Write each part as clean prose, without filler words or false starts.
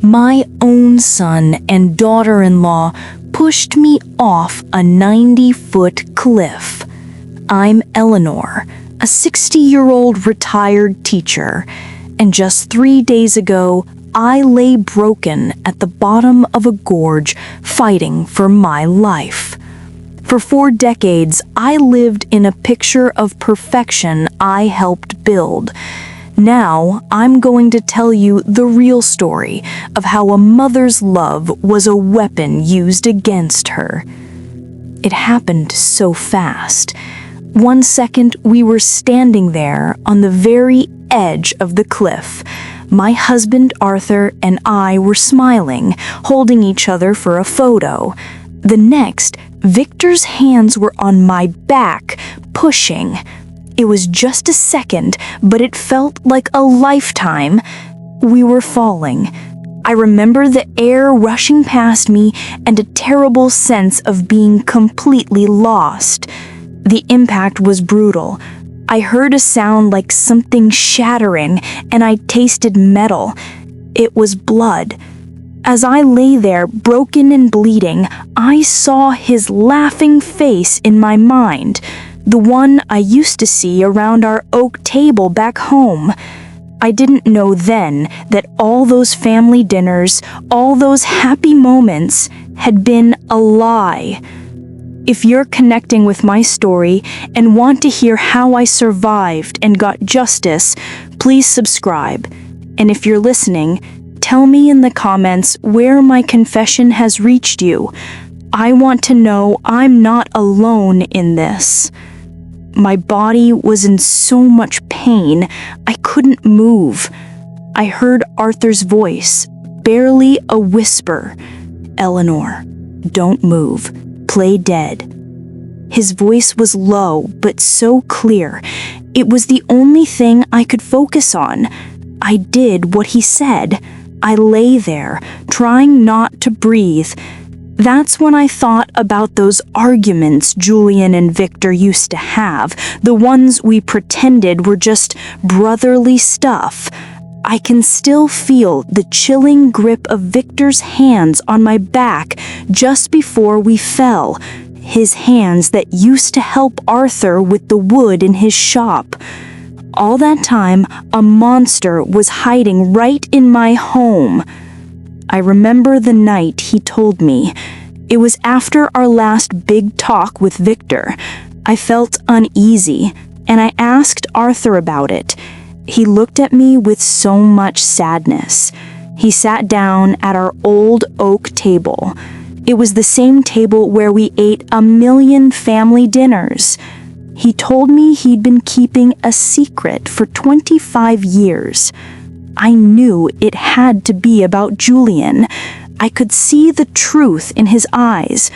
My own son and daughter-in-law pushed me off a 90-foot cliff. I'm Eleanor, a 60-year-old retired teacher, and just 3 days ago, I lay broken at the bottom of a gorge fighting for my life. For 4 decades, I lived in a picture of perfection I helped build. Now, I'm going to tell you the real story of how a mother's love was a weapon used against her. It happened so fast. 1 second, we were standing there on the very edge of the cliff. My husband, Arthur, and I were smiling, holding each other for a photo. The next, Victor's hands were on my back, pushing. It was just a second, but it felt like a lifetime. We were falling. I remember the air rushing past me and a terrible sense of being completely lost. The impact was brutal. I heard a sound like something shattering, and I tasted metal. It was blood. As I lay there, broken and bleeding, I saw his laughing face in my mind. The one I used to see around our oak table back home. I didn't know then that all those family dinners, all those happy moments, had been a lie. If you're connecting with my story and want to hear how I survived and got justice, please subscribe. And if you're listening, tell me in the comments where my confession has reached you. I want to know I'm not alone in this. My body was in so much pain, I couldn't move. I heard Arthur's voice, barely a whisper. "Eleanor, don't move. Play dead." His voice was low, but so clear. It was the only thing I could focus on. I did what he said. I lay there, trying not to breathe. That's when I thought about those arguments Julian and Victor used to have, the ones we pretended were just brotherly stuff. I can still feel the chilling grip of Victor's hands on my back just before we fell, his hands that used to help Arthur with the wood in his shop. All that time, a monster was hiding right in my home. I remember the night he told me. It was after our last big talk with Victor. I felt uneasy, and I asked Arthur about it. He looked at me with so much sadness. He sat down at our old oak table. It was the same table where we ate 1,000,000 family dinners. He told me he'd been keeping a secret for 25 years. I knew it had to be about Julian. I could see the truth in his eyes.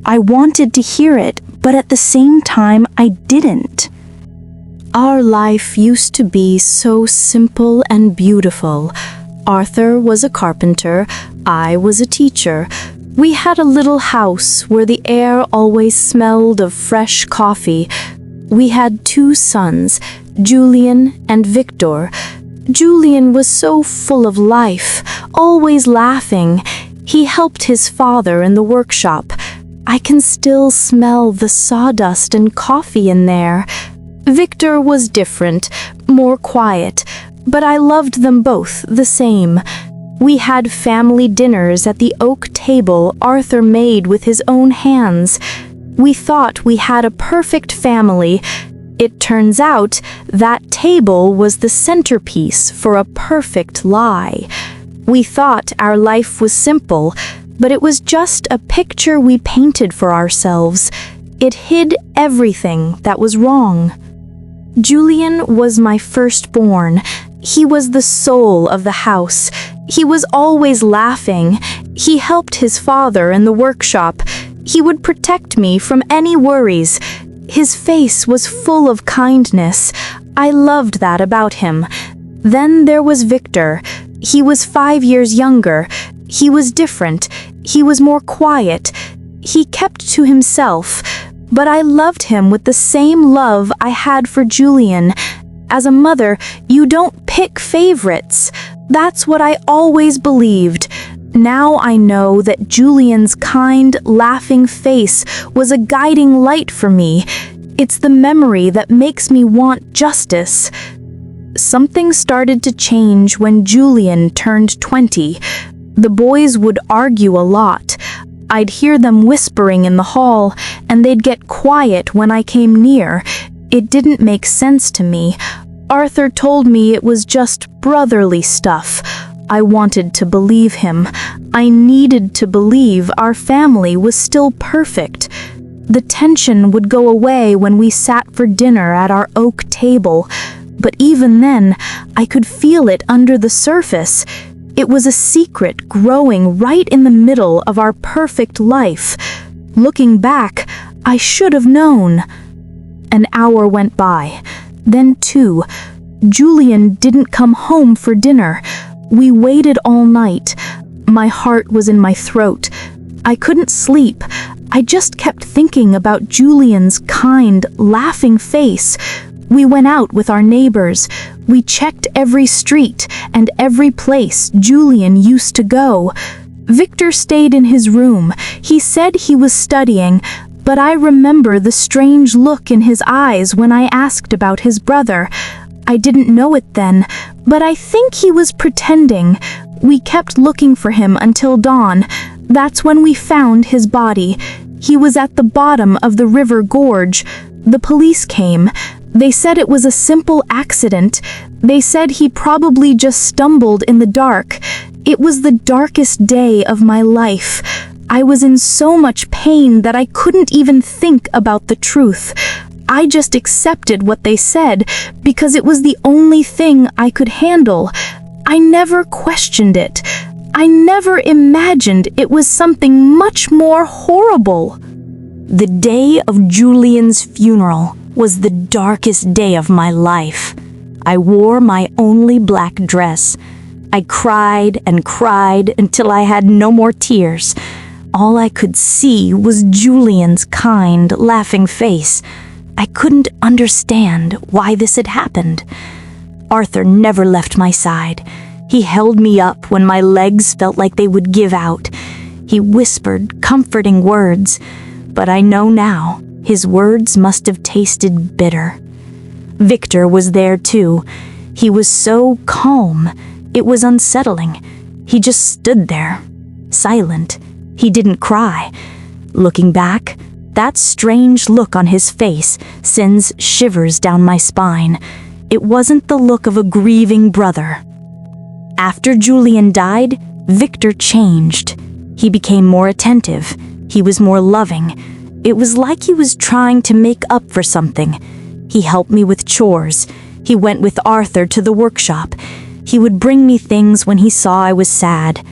I wanted to hear it, but at the same time, I didn't. Our life used to be so simple and beautiful. Arthur was a carpenter. I was a teacher. We had a little house where the air always smelled of fresh coffee. We had 2 sons, Julian and Victor. Julian was so full of life, always laughing. He helped his father in the workshop. I can still smell the sawdust and coffee in there. Victor was different, more quiet, but I loved them both the same. We had family dinners at the oak table Arthur made with his own hands. We thought we had a perfect family. It turns out that table was the centerpiece for a perfect lie. We thought our life was simple, but it was just a picture we painted for ourselves. It hid everything that was wrong. Julian was my firstborn. He was the soul of the house. He was always laughing. He helped his father in the workshop. He would protect me from any worries. His face was full of kindness. I loved that about him. Then there was Victor. He was 5 years younger. He was different. He was more quiet. He kept to himself. But I loved him with the same love I had for Julian. As a mother, you don't pick favorites. That's what I always believed. Now I know that Julian's kind, laughing face was a guiding light for me. It's the memory that makes me want justice. Something started to change when Julian turned 20. The boys would argue a lot. I'd hear them whispering in the hall, and they'd get quiet when I came near. It didn't make sense to me. Arthur told me it was just brotherly stuff. I wanted to believe him. I needed to believe our family was still perfect. The tension would go away when we sat for dinner at our oak table, but even then, I could feel it under the surface. It was a secret growing right in the middle of our perfect life. Looking back, I should have known. An hour went by, then 2. Julian didn't come home for dinner. We waited all night. My heart was in my throat. I couldn't sleep. I just kept thinking about Julian's kind, laughing face. We went out with our neighbors. We checked every street and every place Julian used to go. Victor stayed in his room. He said he was studying, but I remember the strange look in his eyes when I asked about his brother. I didn't know it then, but I think he was pretending. We kept looking for him until dawn. That's when we found his body. He was at the bottom of the river gorge. The police came. They said it was a simple accident. They said he probably just stumbled in the dark. It was the darkest day of my life. I was in so much pain that I couldn't even think about the truth. I just accepted what they said because it was the only thing I could handle. I never questioned it. I never imagined it was something much more horrible. The day of Julian's funeral was the darkest day of my life. I wore my only black dress. I cried and cried until I had no more tears. All I could see was Julian's kind, laughing face. I couldn't understand why this had happened. Arthur never left my side. He held me up when my legs felt like they would give out. He whispered comforting words, but I know now his words must have tasted bitter. Victor was there too. He was so calm. It was unsettling. He just stood there, silent. He didn't cry. Looking back, that strange look on his face sends shivers down my spine. It wasn't the look of a grieving brother. After Julian died, Victor changed. He became more attentive. He was more loving. It was like he was trying to make up for something. He helped me with chores. He went with Arthur to the workshop. He would bring me things when he saw I was sad.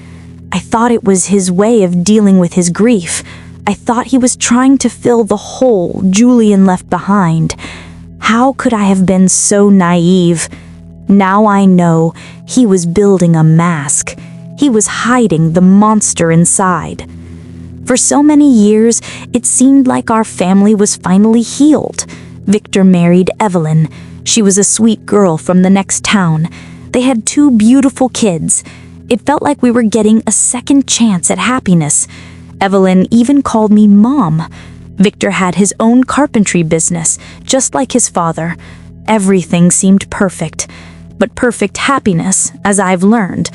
I thought it was his way of dealing with his grief. I thought he was trying to fill the hole Julian left behind. How could I have been so naive? Now I know he was building a mask. He was hiding the monster inside. For so many years, it seemed like our family was finally healed. Victor married Evelyn. She was a sweet girl from the next town. They had 2 beautiful kids. It felt like we were getting a second chance at happiness. Evelyn even called me Mom. Victor had his own carpentry business, just like his father. Everything seemed perfect. But perfect happiness, as I've learned,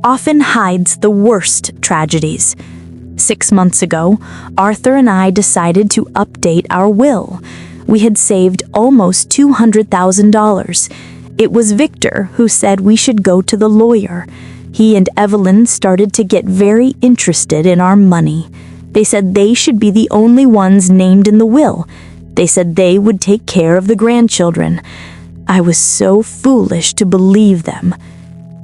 often hides the worst tragedies. 6 months ago, Arthur and I decided to update our will. We had saved almost $200,000. It was Victor who said we should go to the lawyer. He and Evelyn started to get very interested in our money. They said they should be the only ones named in the will. They said they would take care of the grandchildren. I was so foolish to believe them.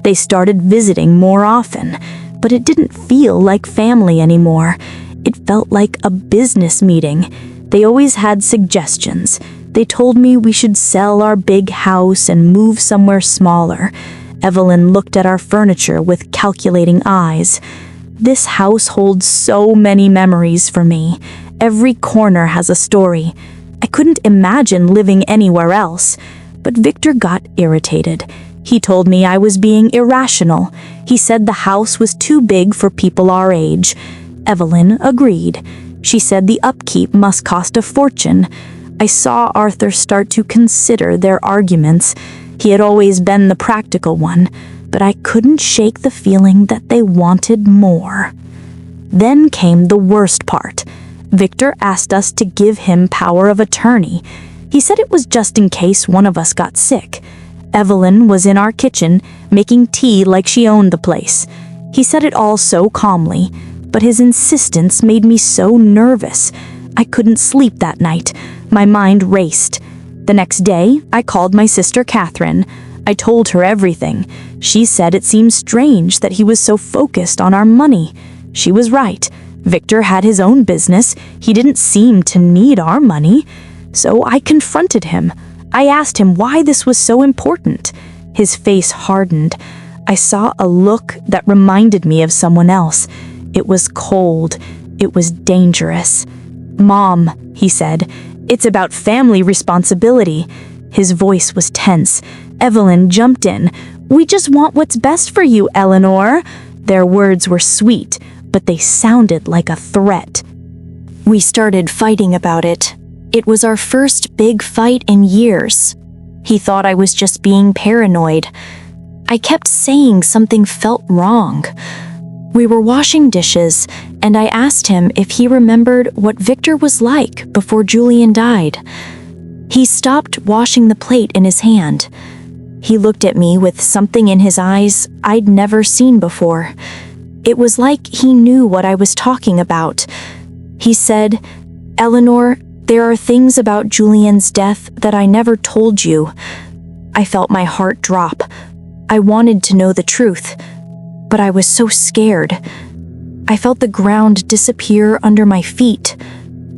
They started visiting more often, but it didn't feel like family anymore. It felt like a business meeting. They always had suggestions. They told me we should sell our big house and move somewhere smaller. Evelyn looked at our furniture with calculating eyes. This house holds so many memories for me. Every corner has a story. I couldn't imagine living anywhere else. But Victor got irritated. He told me I was being irrational. He said the house was too big for people our age. Evelyn agreed. She said the upkeep must cost a fortune. I saw Arthur start to consider their arguments. He had always been the practical one, but I couldn't shake the feeling that they wanted more. Then came the worst part. Victor asked us to give him power of attorney. He said it was just in case one of us got sick. Evelyn was in our kitchen, making tea like she owned the place. He said it all so calmly, but his insistence made me so nervous. I couldn't sleep that night. My mind raced. The next day, I called my sister Catherine. I told her everything. She said it seemed strange that he was so focused on our money. She was right. Victor had his own business. He didn't seem to need our money. So I confronted him. I asked him why this was so important. His face hardened. I saw a look that reminded me of someone else. It was cold. It was dangerous. "Mom," he said, "it's about family responsibility." His voice was tense. Evelyn jumped in. "We just want what's best for you, Eleanor." Their words were sweet, but they sounded like a threat. We started fighting about it. It was our first big fight in years. He thought I was just being paranoid. I kept saying something felt wrong. We were washing dishes, and I asked him if he remembered what Victor was like before Julian died. He stopped washing the plate in his hand. He looked at me with something in his eyes I'd never seen before. It was like he knew what I was talking about. He said, "Eleanor, there are things about Julian's death that I never told you." I felt my heart drop. I wanted to know the truth, but I was so scared. I felt the ground disappear under my feet.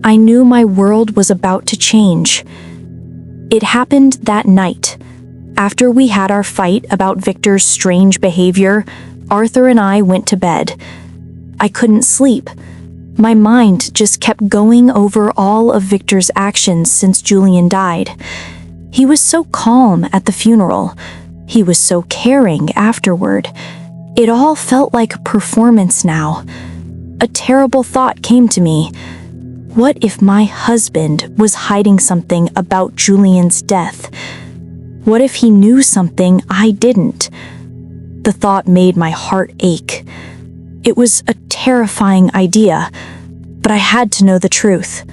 I knew my world was about to change. It happened that night. After we had our fight about Victor's strange behavior, Arthur and I went to bed. I couldn't sleep. My mind just kept going over all of Victor's actions since Julian died. He was so calm at the funeral. He was so caring afterward. It all felt like a performance now. A terrible thought came to me. What if my husband was hiding something about Julian's death? What if he knew something I didn't? The thought made my heart ache. It was a terrifying idea, but I had to know the truth.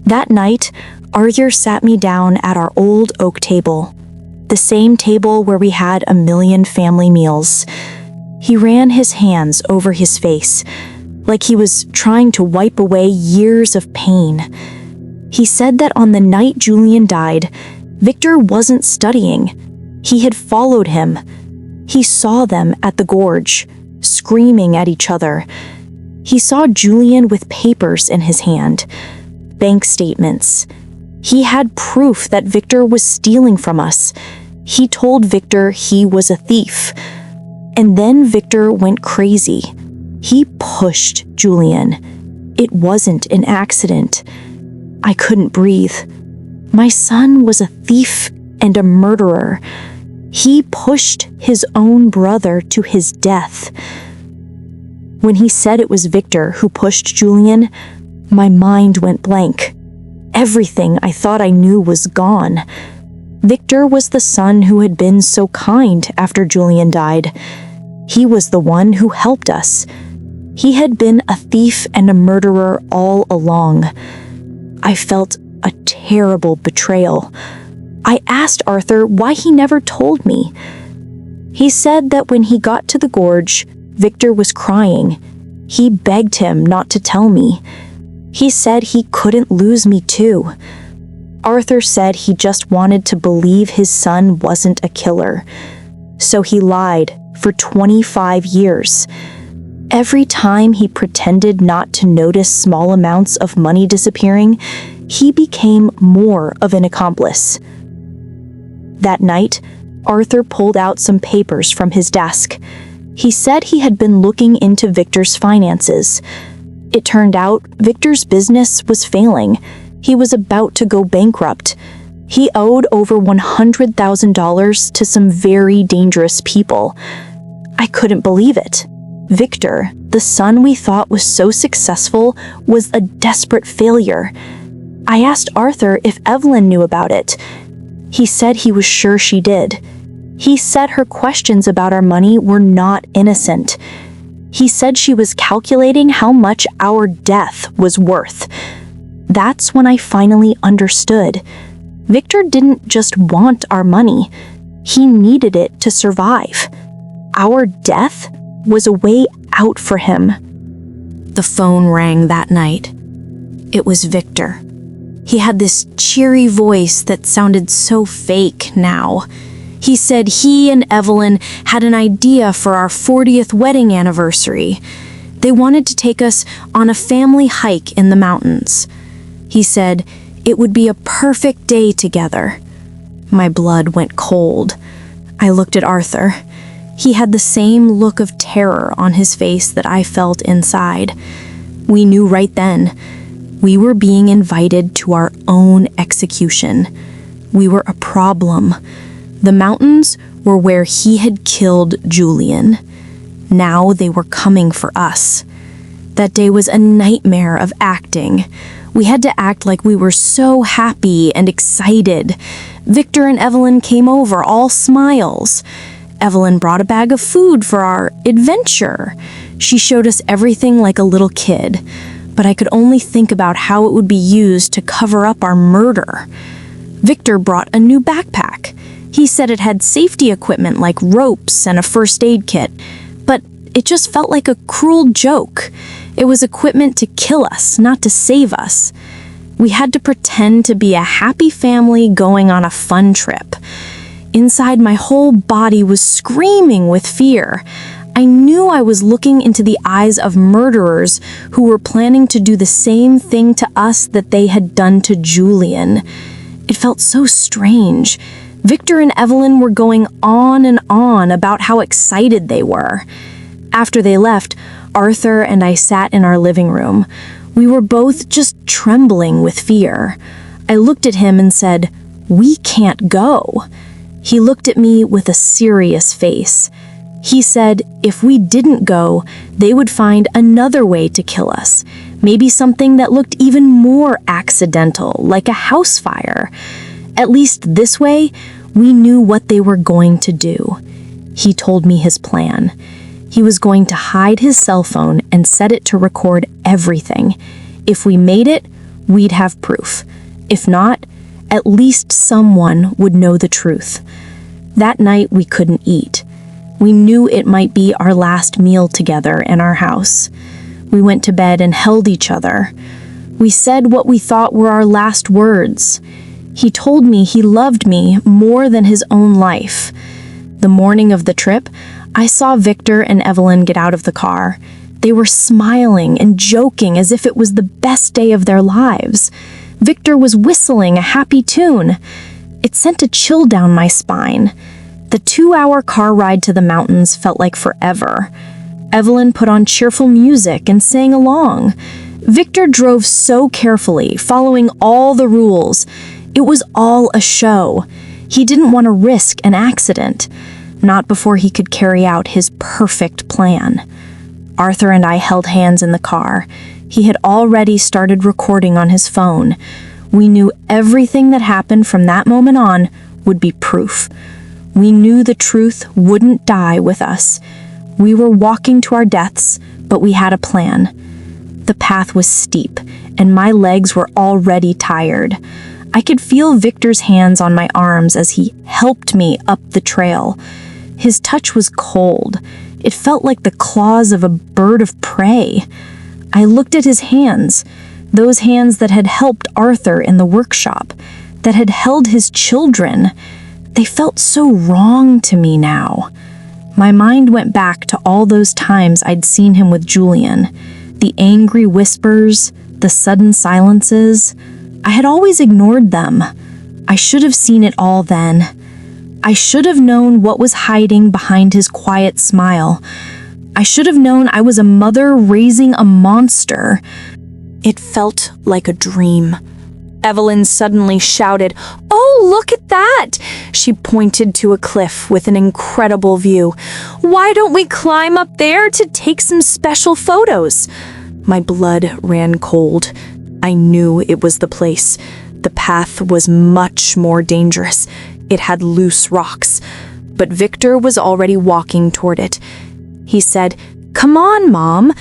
That night, Arthur sat me down at our old oak table, the same table where we had a million family meals. He ran his hands over his face, like he was trying to wipe away years of pain. He said that on the night Julian died, Victor wasn't studying. He had followed him. He saw them at the gorge, screaming at each other. He saw Julian with papers in his hand, bank statements. He had proof that Victor was stealing from us. He told Victor he was a thief. And then Victor went crazy. He pushed Julian. It wasn't an accident. I couldn't breathe. My son was a thief and a murderer. He pushed his own brother to his death. When he said it was Victor who pushed Julian, my mind went blank. Everything I thought I knew was gone. Victor was the son who had been so kind after Julian died. He was the one who helped us. He had been a thief and a murderer all along. I felt a terrible betrayal. I asked Arthur why he never told me. He said that when he got to the gorge, Victor was crying. He begged him not to tell me. He said he couldn't lose me too. Arthur said he just wanted to believe his son wasn't a killer. So he lied for 25 years. Every time he pretended not to notice small amounts of money disappearing, he became more of an accomplice. That night, Arthur pulled out some papers from his desk. He said he had been looking into Victor's finances. It turned out Victor's business was failing. He was about to go bankrupt. He owed over $100,000 to some very dangerous people. I couldn't believe it. Victor, the son we thought was so successful, was a desperate failure. I asked Arthur if Evelyn knew about it. He said he was sure she did. He said her questions about our money were not innocent. He said she was calculating how much our death was worth. That's when I finally understood. Victor didn't just want our money. He needed it to survive. Our death was a way out for him. The phone rang that night. It was Victor. He had this cheery voice that sounded so fake now. He said he and Evelyn had an idea for our 40th wedding anniversary. They wanted to take us on a family hike in the mountains. He said it would be a perfect day together. My blood went cold. I looked at Arthur. He had the same look of terror on his face that I felt inside. We knew right then. We were being invited to our own execution. We were a problem. The mountains were where he had killed Julian. Now they were coming for us. That day was a nightmare of acting. We had to act like we were so happy and excited. Victor and Evelyn came over, all smiles. Evelyn brought a bag of food for our adventure. She showed us everything like a little kid, but I could only think about how it would be used to cover up our murder. Victor brought a new backpack. He said it had safety equipment like ropes and a first aid kit, but it just felt like a cruel joke. It was equipment to kill us, not to save us. We had to pretend to be a happy family going on a fun trip. Inside, my whole body was screaming with fear. I knew I was looking into the eyes of murderers who were planning to do the same thing to us that they had done to Julian. It felt so strange. Victor and Evelyn were going on and on about how excited they were. After they left, Arthur and I sat in our living room. We were both just trembling with fear. I looked at him and said, "We can't go." He looked at me with a serious face. He said if we didn't go, they would find another way to kill us, maybe something that looked even more accidental, like a house fire. At least this way, we knew what they were going to do. He told me his plan. He was going to hide his cell phone and set it to record everything. If we made it, we'd have proof. If not, at least someone would know the truth. That night, we couldn't eat. We knew it might be our last meal together in our house. We went to bed and held each other. We said what we thought were our last words. He told me he loved me more than his own life. The morning of the trip, I saw Victor and Evelyn get out of the car. They were smiling and joking as if it was the best day of their lives. Victor was whistling a happy tune. It sent a chill down my spine. The 2-hour car ride to the mountains felt like forever. Evelyn put on cheerful music and sang along. Victor drove so carefully, following all the rules. It was all a show. He didn't want to risk an accident, not before he could carry out his perfect plan. Arthur and I held hands in the car. He had already started recording on his phone. We knew everything that happened from that moment on would be proof. We knew the truth wouldn't die with us. We were walking to our deaths, but we had a plan. The path was steep, and my legs were already tired. I could feel Victor's hands on my arms as he helped me up the trail. His touch was cold. It felt like the claws of a bird of prey. I looked at his hands, those hands that had helped Arthur in the workshop, that had held his children. They felt so wrong to me now. My mind went back to all those times I'd seen him with Julian, the angry whispers, the sudden silences. I had always ignored them. I should have seen it all then. I should have known what was hiding behind his quiet smile. I should have known I was a mother raising a monster. It felt like a dream. Evelyn suddenly shouted, "Oh, look at that!" She pointed to a cliff with an incredible view. "Why don't we climb up there to take some special photos?" My blood ran cold. I knew it was the place. The path was much more dangerous. It had loose rocks. But Victor was already walking toward it. He said, "Come on, Mom."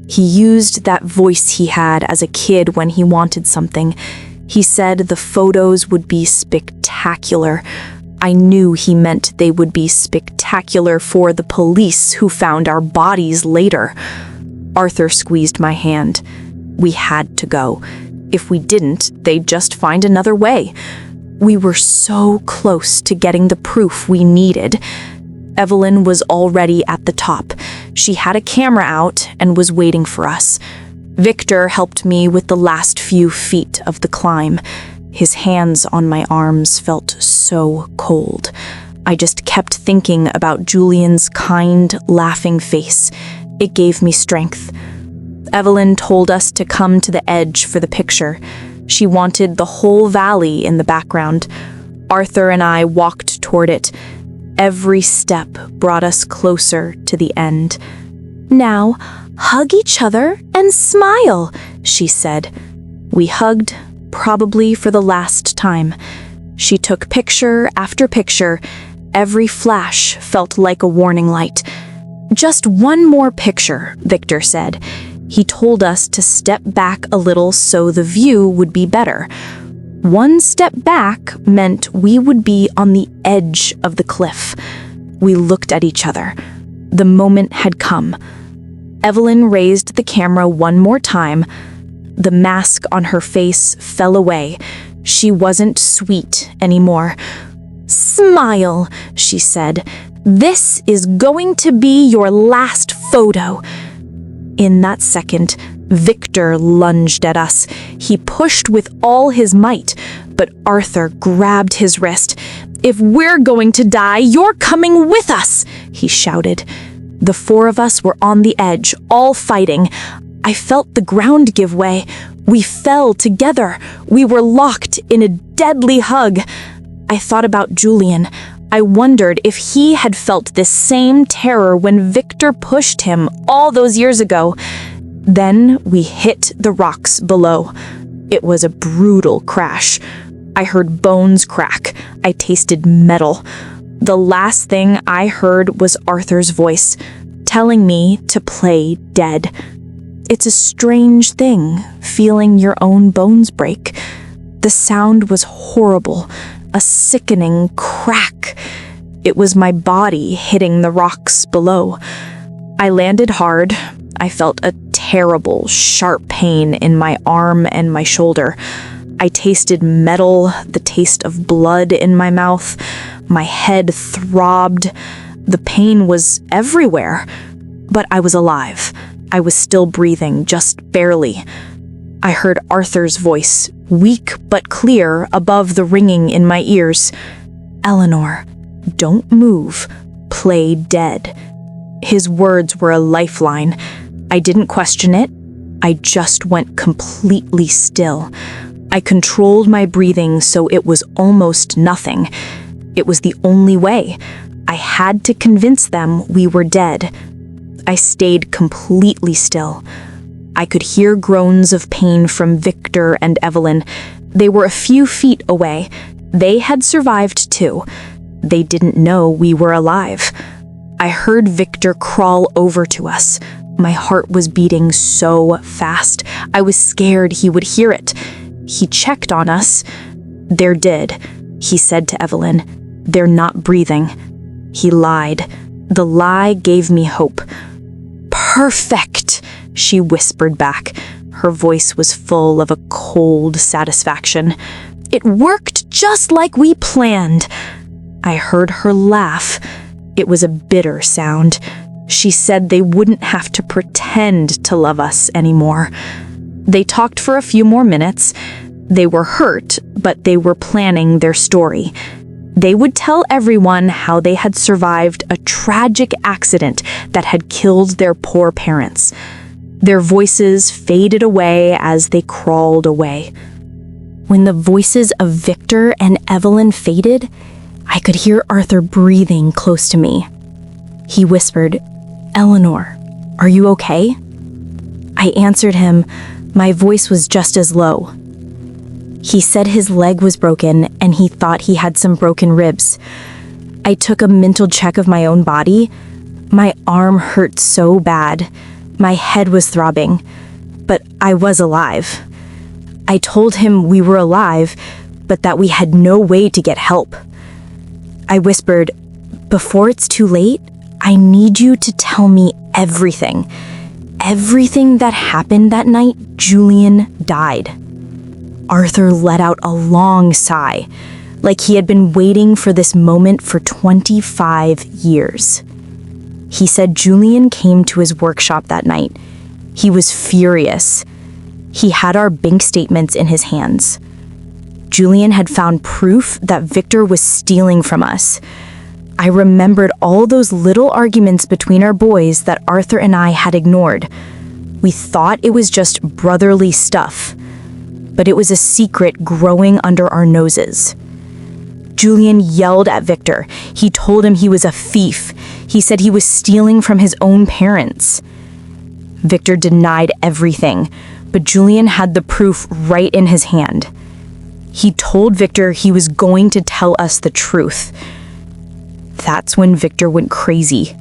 He used that voice he had as a kid when he wanted something. He said the photos would be spectacular. I knew he meant they would be spectacular for the police who found our bodies later. Arthur squeezed my hand. We had to go. If we didn't, they'd just find another way. We were so close to getting the proof we needed. Evelyn was already at the top. She had a camera out and was waiting for us. Victor helped me with the last few feet of the climb. His hands on my arms felt so cold. I just kept thinking about Julian's kind, laughing face. It gave me strength. Evelyn told us to come to the edge for the picture. She wanted the whole valley in the background. Arthur and I walked toward it. Every step brought us closer to the end. "Now, hug each other and smile," she said. We hugged, probably for the last time. She took picture after picture. Every flash felt like a warning light. "Just one more picture," Victor said. He told us to step back a little so the view would be better. One step back meant we would be on the edge of the cliff. We looked at each other. The moment had come. Evelyn raised the camera one more time. The mask on her face fell away. She wasn't sweet anymore. "Smile," she said. "This is going to be your last photo." In that second, Victor lunged at us. He pushed with all his might, but Arthur grabbed his wrist. "If we're going to die, you're coming with us," he shouted. The four of us were on the edge, all fighting. I felt the ground give way. We fell together. We were locked in a deadly hug. I thought about Julian. I wondered if he had felt this same terror when Victor pushed him all those years ago. Then we hit the rocks below. It was a brutal crash. I heard bones crack. I tasted metal. The last thing I heard was Arthur's voice, telling me to play dead. It's a strange thing, feeling your own bones break. The sound was horrible, a sickening crack. It was my body hitting the rocks below. I landed hard. I felt a terrible, sharp pain in my arm and my shoulder. I tasted metal, the taste of blood in my mouth. My head throbbed. The pain was everywhere. But I was alive. I was still breathing, just barely. I heard Arthur's voice, weak but clear above the ringing in my ears. "Eleanor, don't move. Play dead." His words were a lifeline. I didn't question it. I just went completely still. I controlled my breathing so it was almost nothing. It was the only way. I had to convince them we were dead. I stayed completely still. I could hear groans of pain from Victor and Evelyn. They were a few feet away. They had survived too. They didn't know we were alive. I heard Victor crawl over to us. My heart was beating so fast. I was scared he would hear it. He checked on us. "They're dead," he said to Evelyn. "They're not breathing." He lied. The lie gave me hope. "Perfect," she whispered back. Her voice was full of a cold satisfaction. "It worked just like we planned." I heard her laugh. It was a bitter sound. She said they wouldn't have to pretend to love us anymore. They talked for a few more minutes. They were hurt, but they were planning their story. They would tell everyone how they had survived a tragic accident that had killed their poor parents. Their voices faded away as they crawled away. When the voices of Victor and Evelyn faded, I could hear Arthur breathing close to me. He whispered, "Eleanor, are you okay?" I answered him. My voice was just as low. He said his leg was broken and he thought he had some broken ribs. I took a mental check of my own body. My arm hurt so bad. My head was throbbing, but I was alive. I told him we were alive, but that we had no way to get help. I whispered, "Before it's too late, I need you to tell me everything. Everything that happened that night Julian died." Arthur let out a long sigh, like he had been waiting for this moment for 25 years. He said Julian came to his workshop that night. He was furious. He had our bank statements in his hands. Julian had found proof that Victor was stealing from us. I remembered all those little arguments between our boys that Arthur and I had ignored. We thought it was just brotherly stuff, but it was a secret growing under our noses. Julian yelled at Victor. He told him he was a thief. He said he was stealing from his own parents. Victor denied everything, but Julian had the proof right in his hand. He told Victor he was going to tell us the truth. That's when Victor went crazy.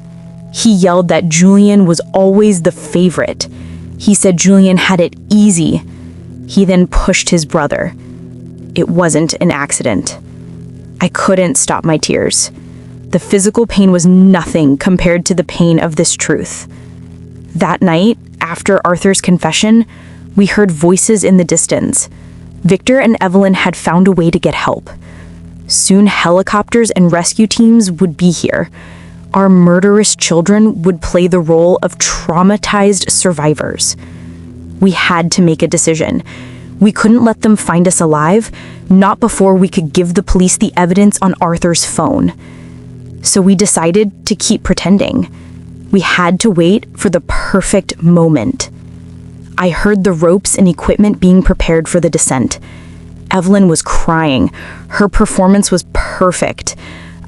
He yelled that Julian was always the favorite. He said Julian had it easy. He then pushed his brother. It wasn't an accident. I couldn't stop my tears. The physical pain was nothing compared to the pain of this truth. That night, after Arthur's confession, we heard voices in the distance. Victor and Evelyn had found a way to get help. Soon helicopters and rescue teams would be here. Our murderous children would play the role of traumatized survivors. We had to make a decision. We couldn't let them find us alive, not before we could give the police the evidence on Arthur's phone. So we decided to keep pretending. We had to wait for the perfect moment. I heard the ropes and equipment being prepared for the descent. Evelyn was crying. Her performance was perfect.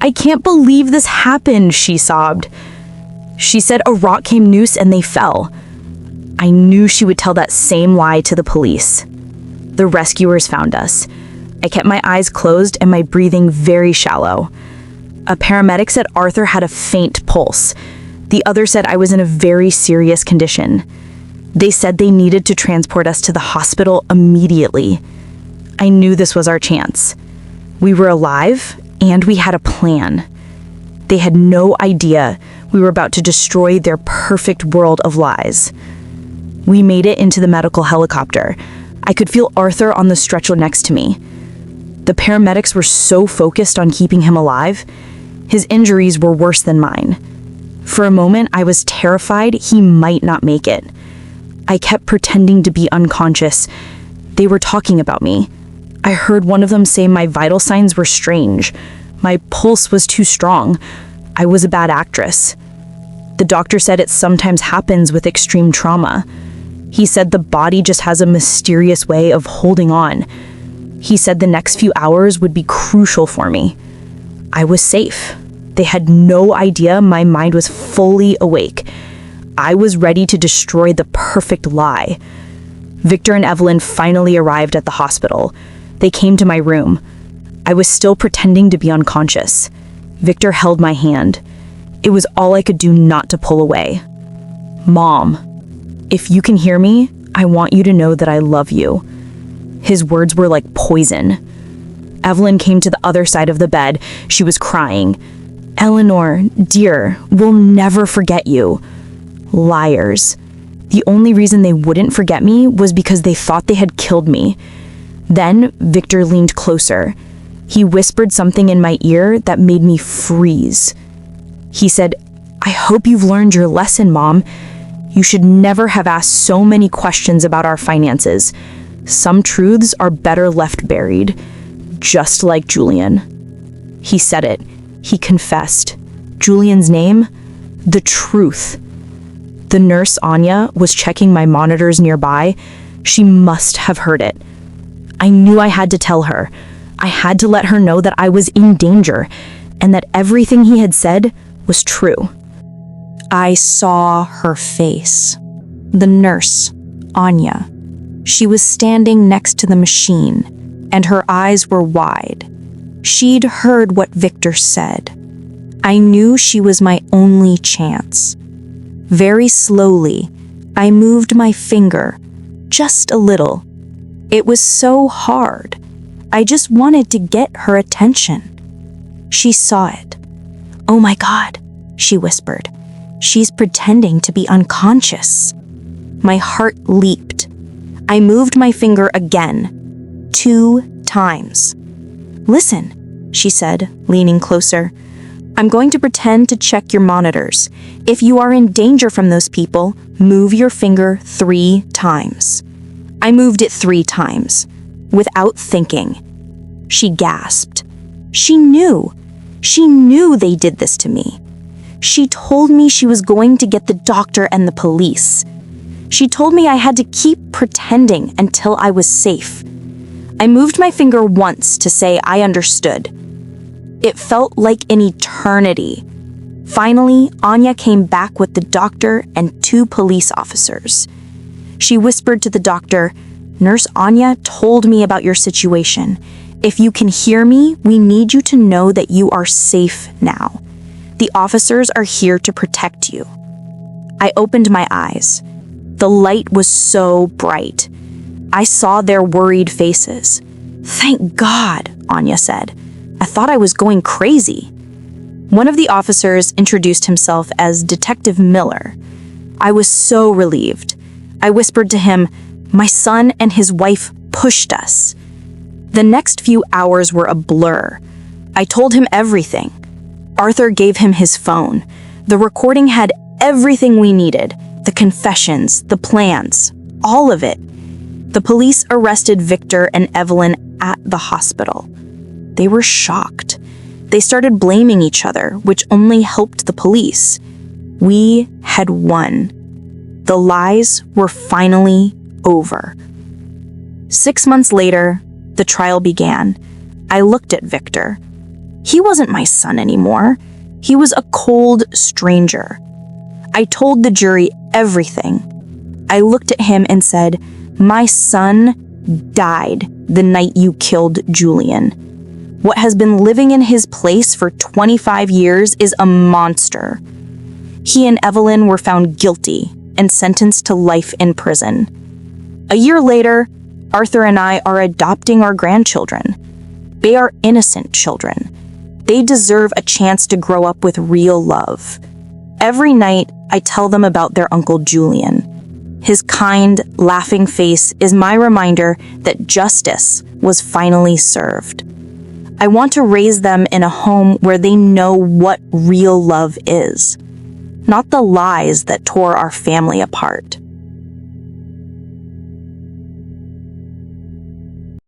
"I can't believe this happened," she sobbed. She said a rock came loose and they fell. I knew she would tell that same lie to the police. The rescuers found us. I kept my eyes closed and my breathing very shallow. A paramedic said Arthur had a faint pulse. The other said I was in a very serious condition. They said they needed to transport us to the hospital immediately. I knew this was our chance. We were alive, and we had a plan. They had no idea we were about to destroy their perfect world of lies. We made it into the medical helicopter. I could feel Arthur on the stretcher next to me. The paramedics were so focused on keeping him alive. His injuries were worse than mine. For a moment, I was terrified he might not make it. I kept pretending to be unconscious. They were talking about me. I heard one of them say my vital signs were strange. My pulse was too strong. I was a bad actress. The doctor said it sometimes happens with extreme trauma. He said the body just has a mysterious way of holding on. He said the next few hours would be crucial for me. I was safe. They had no idea my mind was fully awake. I was ready to destroy the perfect lie. Victor and Evelyn finally arrived at the hospital. They came to my room. I was still pretending to be unconscious. Victor held my hand. It was all I could do not to pull away. "Mom, if you can hear me, I want you to know that I love you." His words were like poison. Evelyn came to the other side of the bed. She was crying. "Eleanor, dear, we'll never forget you." Liars. The only reason they wouldn't forget me was because they thought they had killed me. Then Victor leaned closer. He whispered something in my ear that made me freeze. He said, "I hope you've learned your lesson, Mom. You should never have asked so many questions about our finances. Some truths are better left buried, just like Julian." He said it. He confessed. Julian's name? The truth. The nurse, Anya, was checking my monitors nearby. She must have heard it. I knew I had to tell her. I had to let her know that I was in danger and that everything he had said was true. I saw her face. The nurse, Anya. She was standing next to the machine, and her eyes were wide. She'd heard what Victor said. I knew she was my only chance. Very slowly, I moved my finger, just a little. It was so hard. I just wanted to get her attention. She saw it. "Oh my God," she whispered. "She's pretending to be unconscious." My heart leaped. I moved my finger again, 2 times. "Listen," she said, leaning closer. "I'm going to pretend to check your monitors. If you are in danger from those people, move your finger 3 times. I moved it 3 times, without thinking. She gasped. She knew. She knew they did this to me. She told me she was going to get the doctor and the police. She told me I had to keep pretending until I was safe. I moved my finger once to say I understood. It felt like an eternity. Finally, Anya came back with the doctor and 2 police officers. She whispered to the doctor, "Nurse Anya told me about your situation. If you can hear me, we need you to know that you are safe now. The officers are here to protect you." I opened my eyes. The light was so bright. I saw their worried faces. "Thank God," Anya said. "I thought I was going crazy." One of the officers introduced himself as Detective Miller. I was so relieved. I whispered to him, "My son and his wife pushed us." The next few hours were a blur. I told him everything. Arthur gave him his phone. The recording had everything we needed, the confessions, the plans, all of it. The police arrested Victor and Evelyn at the hospital. They were shocked. They started blaming each other, which only helped the police. We had won. The lies were finally over. 6 months later, the trial began. I looked at Victor. He wasn't my son anymore. He was a cold stranger. I told the jury everything. I looked at him and said, "My son died the night you killed Julian. What has been living in his place for 25 years is a monster." He and Evelyn were found guilty and sentenced to life in prison. A year later, Arthur and I are adopting our grandchildren. They are innocent children. They deserve a chance to grow up with real love. Every night, I tell them about their Uncle Julian. His kind, laughing face is my reminder that justice was finally served. I want to raise them in a home where they know what real love is, not the lies that tore our family apart.